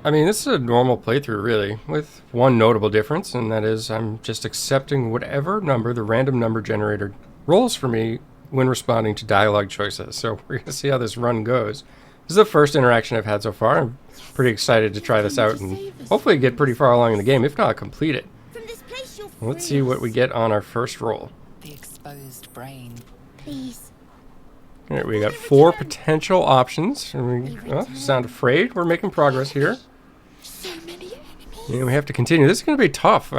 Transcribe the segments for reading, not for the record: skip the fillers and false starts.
I mean, this is a normal playthrough, really, with one notable difference, and that is I'm just accepting whatever number the random number generator rolls for me when responding to dialogue choices. So we're going to see how this run goes. This is the first interaction I've had so far. I'm pretty excited to try this out and hopefully get pretty far along in the game, if not complete it. Let's see what we get on our first roll. The exposed brain. Please. All right, we got 4 potential options. Sound afraid? We're making progress here. So many enemies. Yeah, we have to continue. This is going to be tough.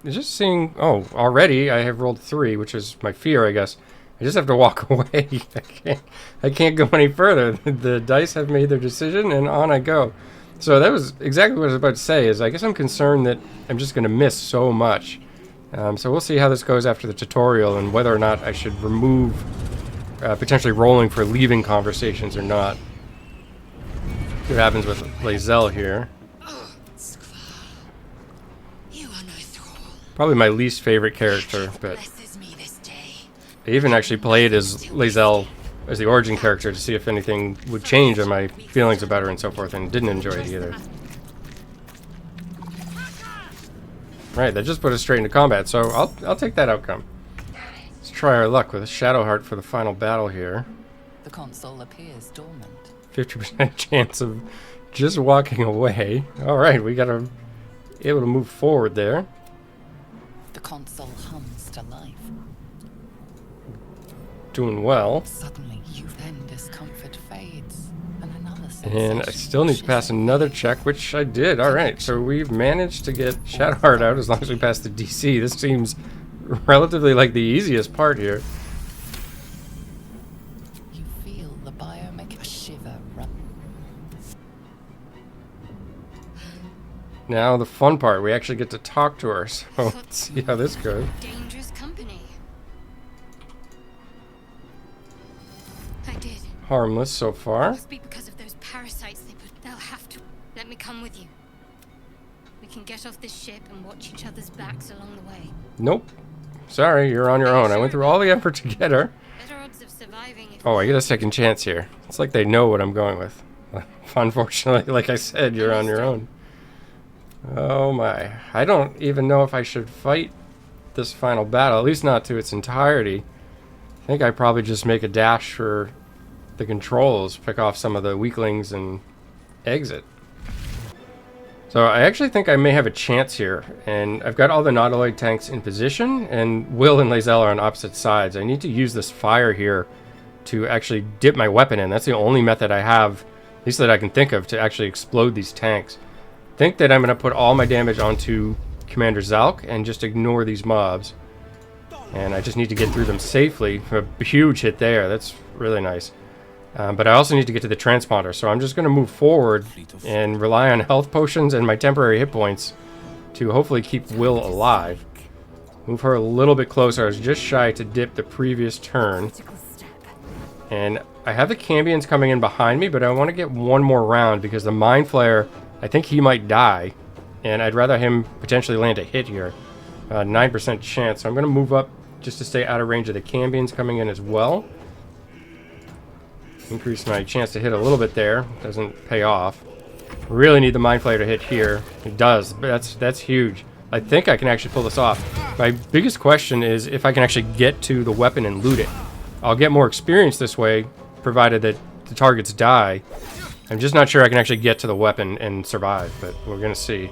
Just seeing... Oh, already I have rolled 3, which is my fear, I guess. I just have to walk away. I can't go any further. The dice have made their decision, and on I go. So that was exactly what I was about to say, is I guess I'm concerned that I'm just going to miss so much. So we'll see how this goes after the tutorial, and whether or not I should remove potentially rolling for leaving conversations or not. See what happens with Lae'zel here. Probably my least favorite character, but I even actually played as Lae'zel as the origin character to see if anything would change on my feelings about her and so forth, and didn't enjoy it either. Right, that just put us straight into combat, so I'll take that outcome. Let's try our luck with a Shadowheart for the final battle here. The console appears dormant. 50% chance of just walking away. Alright, we gotta be able to move forward there. The console hums to life. Doing well. Suddenly, then discomfort fades, and another And I still need to pass another check, which I did. Alright, so we've managed to get Shadowheart out as long as we pass the DC. This seems relatively like the easiest part here. You feel the bio make a shiver run. Now the fun part, we actually get to talk to her, so let's see how this goes. Dangerous company. I did. Harmless so far. Must be because of those parasites they put. They'll have to. Let me come with you. We can get off this ship and watch each other's backs along the way. Nope. Sorry, you're on your own. I went through all the effort to get her. Better odds of surviving if Oh, I get a second chance here. It's like they know what I'm going with. Unfortunately, like I said, you're on your own. Oh my. I don't even know if I should fight this final battle, at least not to its entirety. I think I probably just make a dash for the controls, pick off some of the weaklings, and exit. So I actually think I may have a chance here, and I've got all the Nautiloid tanks in position, and Wyll and Lae'zel are on opposite sides. I need to use this fire here to actually dip my weapon in. That's the only method I have, at least that I can think of, to actually explode these tanks. I think that I'm going to put all my damage onto Commander Zalk and just ignore these mobs. And I just need to get through them safely. A huge hit there. That's really nice. But I also need to get to the transponder, so I'm just going to move forward and rely on health potions and my temporary hit points to hopefully keep Wyll alive. Move her a little bit closer. I was just shy to dip the previous turn. And I have the Cambions coming in behind me, but I want to get one more round because the Mind Flayer, I think he might die. And I'd rather him potentially land a hit here. 9% chance. So I'm going to move up just to stay out of range of the Cambions coming in as well. Increase my chance to hit a little bit there. Doesn't pay off. Really need the Mind Flayer to hit here. It does. But that's huge. I think I can actually pull this off. My biggest question is if I can actually get to the weapon and loot it. I'll get more experience this way, provided that the targets die. I'm just not sure I can actually get to the weapon and survive, but we're going to see.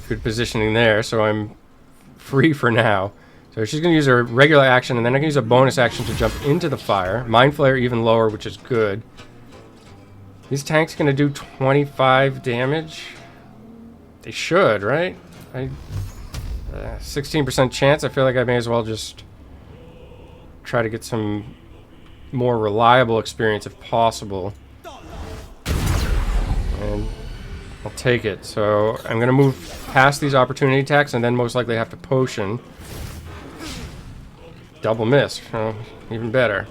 Good positioning there, so I'm free for now. So she's going to use her regular action, and then I can use a bonus action to jump into the fire. Mind Flayer even lower, which is good. These tanks going to do 25 damage? They should, right? 16% chance. I feel like I may as well just try to get some more reliable experience if possible. And I'll take it. So I'm going to move past these opportunity attacks and then most likely have to potion. Double miss. Oh, even better.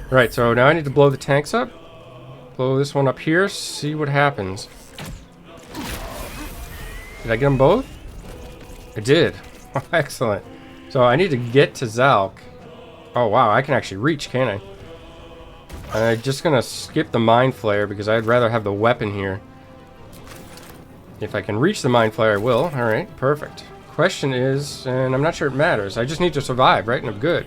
Right, so now I need to blow the tanks up. Blow this one up here. See what happens. Did I get them both? I did. Excellent. So I need to get to Zalk. Oh wow, I can actually reach, can't I? I'm just gonna skip the Mind Flayer because I'd rather have the weapon here. If I can reach the Mind Flayer, I will. Alright, perfect. Question is, and I'm not sure it matters, I just need to survive, right? And I'm good.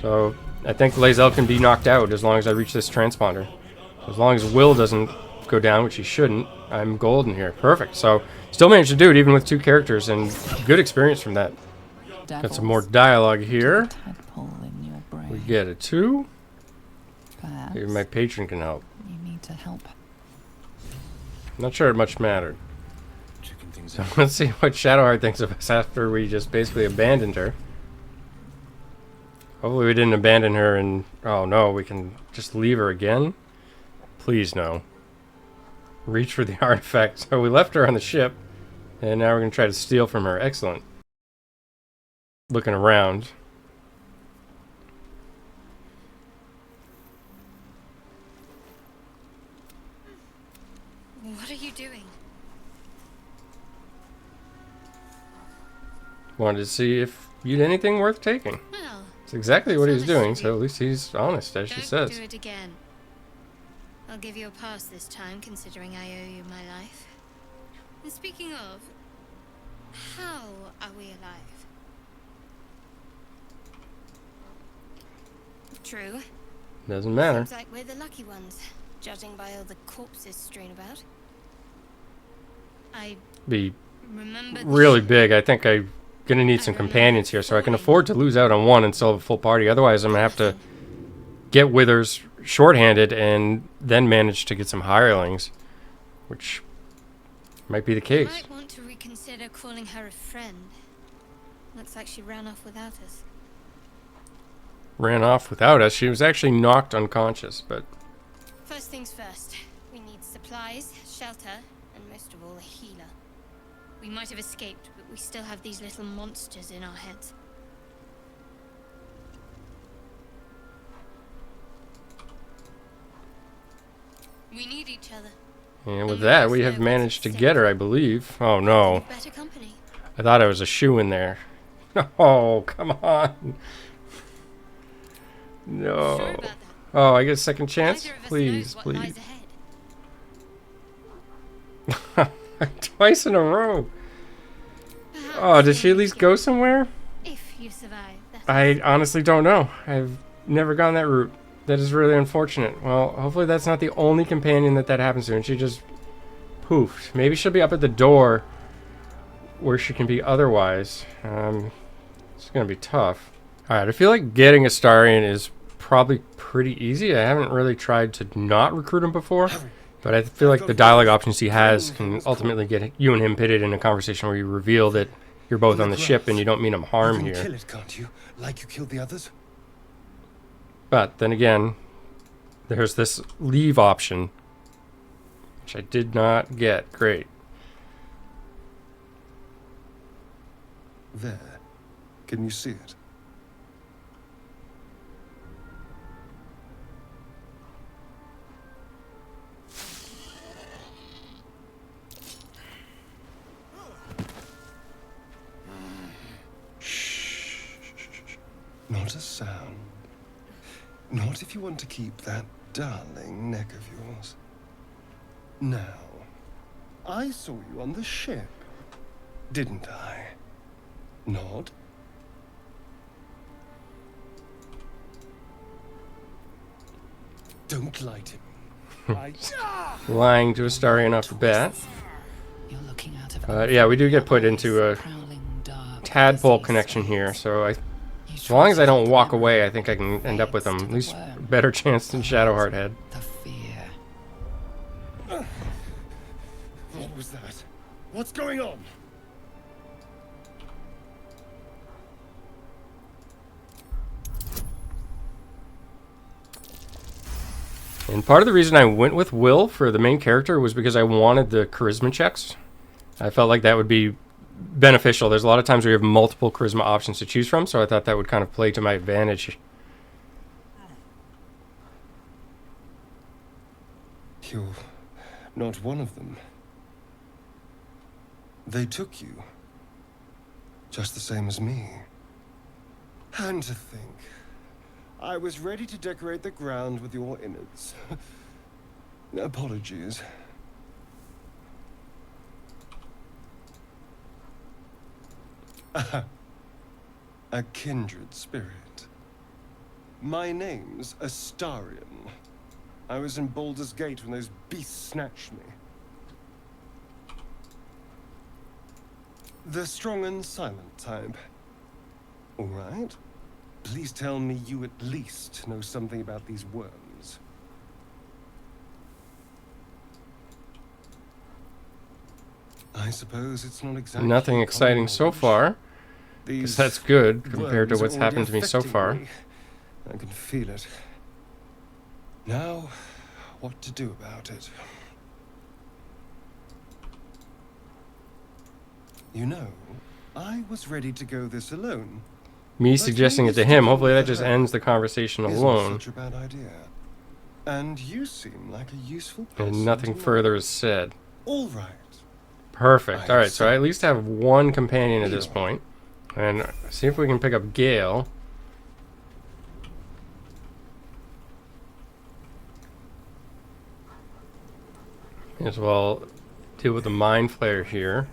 So, I think Lae'zel can be knocked out as long as I reach this transponder. As long as Wyll doesn't go down, which he shouldn't, I'm golden here. Perfect. So, still managed to do it even with 2 characters, and good experience from that. Got some more dialogue here. We get a 2. Perhaps Maybe my patron can help. you need to help. Not sure it much mattered. So let's see what Shadowheart thinks of us after we just basically abandoned her. Hopefully we didn't abandon her and... Oh no, we can just leave her again? Please no. Reach for the artifact. So we left her on the ship, and now we're going to try to steal from her. Excellent. Looking around. What are you doing? Wanted to see if you'd anything worth taking. Well, It's exactly what he's That's honest doing, of so you. at least he's honest, as she don't says. do it again. I'll give you a pass this time, considering I owe you my life. And speaking of, how are we alive? True. Doesn't matter. Seems like we're the lucky ones, judging by all the corpses strewn about. I Be remember really big. I think I'm gonna need some companions here, so I can afford to lose out on one and still have a full party. Otherwise, I'm gonna have to get Withers shorthanded and then manage to get some hirelings, which might be the You case. might want to reconsider calling her a friend. Looks like she ran off without us. Ran off without us. She was actually knocked unconscious, but First things first, we need supplies, shelter, and most of all, a healer. We might have escaped, but we still have these little monsters in our heads. We need each other. and with that, we have managed to get her, I believe. Oh no. Better company. I thought I was a shoe in there. Oh, come on. Sure No. about that. Oh, I get a second chance? Neither of us Please, knows what lies please. ahead. Twice in a row. Perhaps Oh, did she at you'll least make go it somewhere? If you survive, that is. I honestly don't know. I've never gone that route. That is really unfortunate. Well, hopefully that's not the only companion that happens to, and she just poofed. Maybe she'll be up at the door where she can be otherwise. It's gonna be tough. Alright, I feel like getting Astarion is probably pretty easy. I haven't really tried to not recruit him before, but I feel like the dialogue options he has can ultimately get you and him pitted in a conversation where you reveal that you're both on the ship and you don't mean him harm You can here. kill it, can't you? Like you killed the others? But then again, there's this leave option, which I did not get. Great. There. Can you see it? Shh. Not a sound. Not if you want to keep that darling neck of yours. Now, I saw you on the ship, didn't I? Nod. Don't lie to me. Lying to Astarion off the bat. You're looking out of Yeah, we do get put into a prowling dark tadpole sea connection here, space. so You as long as I don't trust walk the away, I think I can end up with him. At least worm. better chance than Shadowheart had. The fear. What was that? What's going on? And part of the reason I went with Wyll for the main character was because I wanted the charisma checks. I felt like that would be beneficial. There's a lot of times where you have multiple charisma options to choose from, so I thought that would kind of play to my advantage. You're not one of them. They took you. Just the same as me. And to think, I was ready to decorate the ground with your innards. Apologies. A kindred spirit. My name's Astarion. I was in Baldur's Gate when those beasts snatched me. The strong and silent type. All right. Please tell me you at least know something about these worms. I suppose it's not exactly Nothing exciting so far. Because that's good compared to what's happened to me so far. I can feel it. Now, what to do about it? You know, I was ready to go this alone. Me suggesting it to him, hopefully that just ends the conversation alone. Such a bad idea. And you seem like a useful person. And nothing further is said. All right. Perfect. Alright, so I at least have one companion at this point. And see if we can pick up Gale. As well deal with the Mind Flayer here.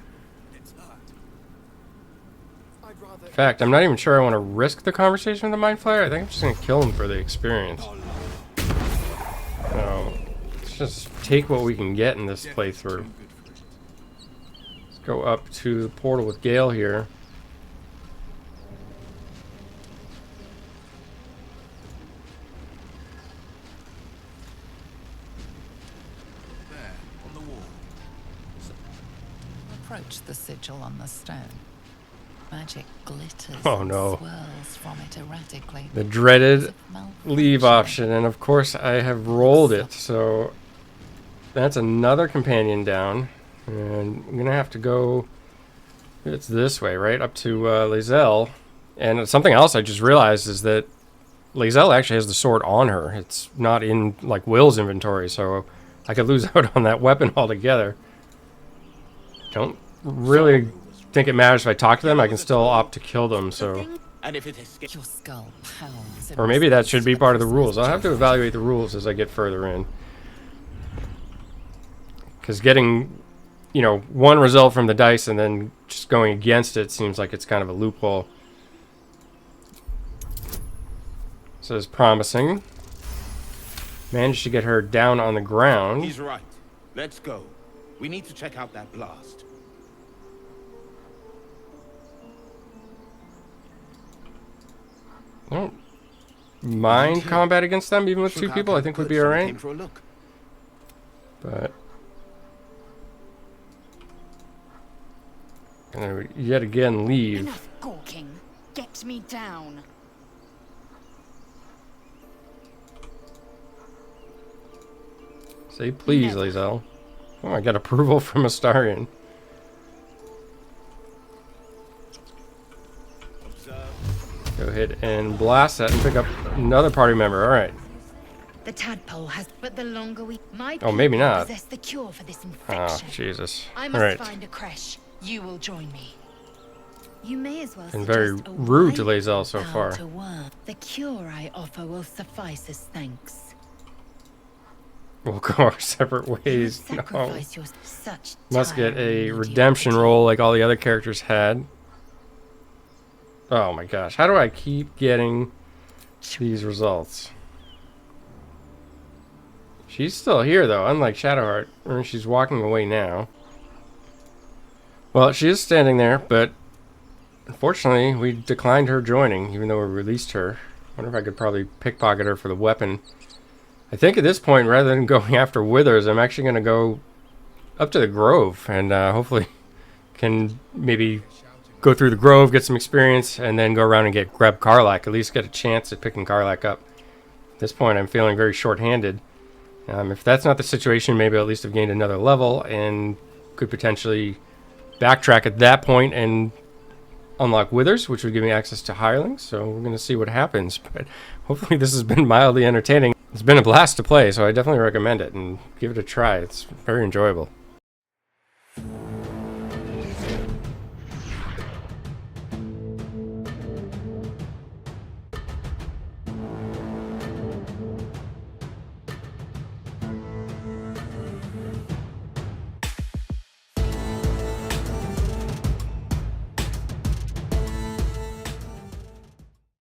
In fact, I'm not even sure I want to risk the conversation with the Mind Flayer. I think I'm just going to kill him for the experience. So, let's just take what we can get in this playthrough. Let's go up to the portal with Gale here. Approach the sigil on the stone. Magic glitters Oh, and no. swirls from it erratically. The dreaded As if leave malfunction. option, and of course I have rolled it, so that's another companion down, and I'm gonna have to go, it's this way, right, up to Lae'zel. And something else I just realized is that Lae'zel actually has the sword on her. It's not in like Wyll's inventory, so I could lose out on that weapon altogether. Don't really think it matters if I talk to them. I can still opt to kill them, so... And if it escapes, Your skull pounds. in Or maybe that response should be to part of the every rules. I'll have to evaluate the rules as I get further in. Because getting, you know, one result from the dice and then just going against it seems like it's kind of a loophole. So it's promising. Managed to get her down on the ground. he's right. Let's go. We need to check out that blast. Don't mind combat against them, even with Shook two out people. I that think would good be so we alright. came for a look. But gonna yet again leave. Enough gawking. Get me down. Say please, Never. Lae'zel. Oh, I got approval from Astarion. Observe. Go ahead and blast that and pick up another party member. Alright. The tadpole has, but the longer we, my Oh, maybe people not. possess the cure for this Oh, infection. Jesus. I must Alright. find a creche. You will join me. You may as well Been very suggest a rude to wide Lae'zel so bow far. to worm. The cure I offer will suffice as thanks. We'll go our separate You ways. No. sacrifice your such Must get a tiring redemption mediocrity. roll like all the other characters had. Oh my gosh. How do I keep getting these results? She's still here though, unlike Shadowheart. Or she's walking away now. Well, she is standing there, but unfortunately we declined her joining, even though we released her. Wonder if I could probably pickpocket her for the weapon. I think at this point, rather than going after Withers, I'm actually going to go up to the Grove and hopefully can maybe go through the Grove, get some experience, and then go around and grab Karlach. At least get a chance at picking Karlach up. At this point, I'm feeling very short-handed. If that's not the situation, maybe I'll at least have gained another level and could potentially backtrack at that point and unlock Withers, which would give me access to hirelings. So we're going to see what happens. But hopefully this has been mildly entertaining. It's been a blast to play, so I definitely recommend it and give it a try. It's very enjoyable.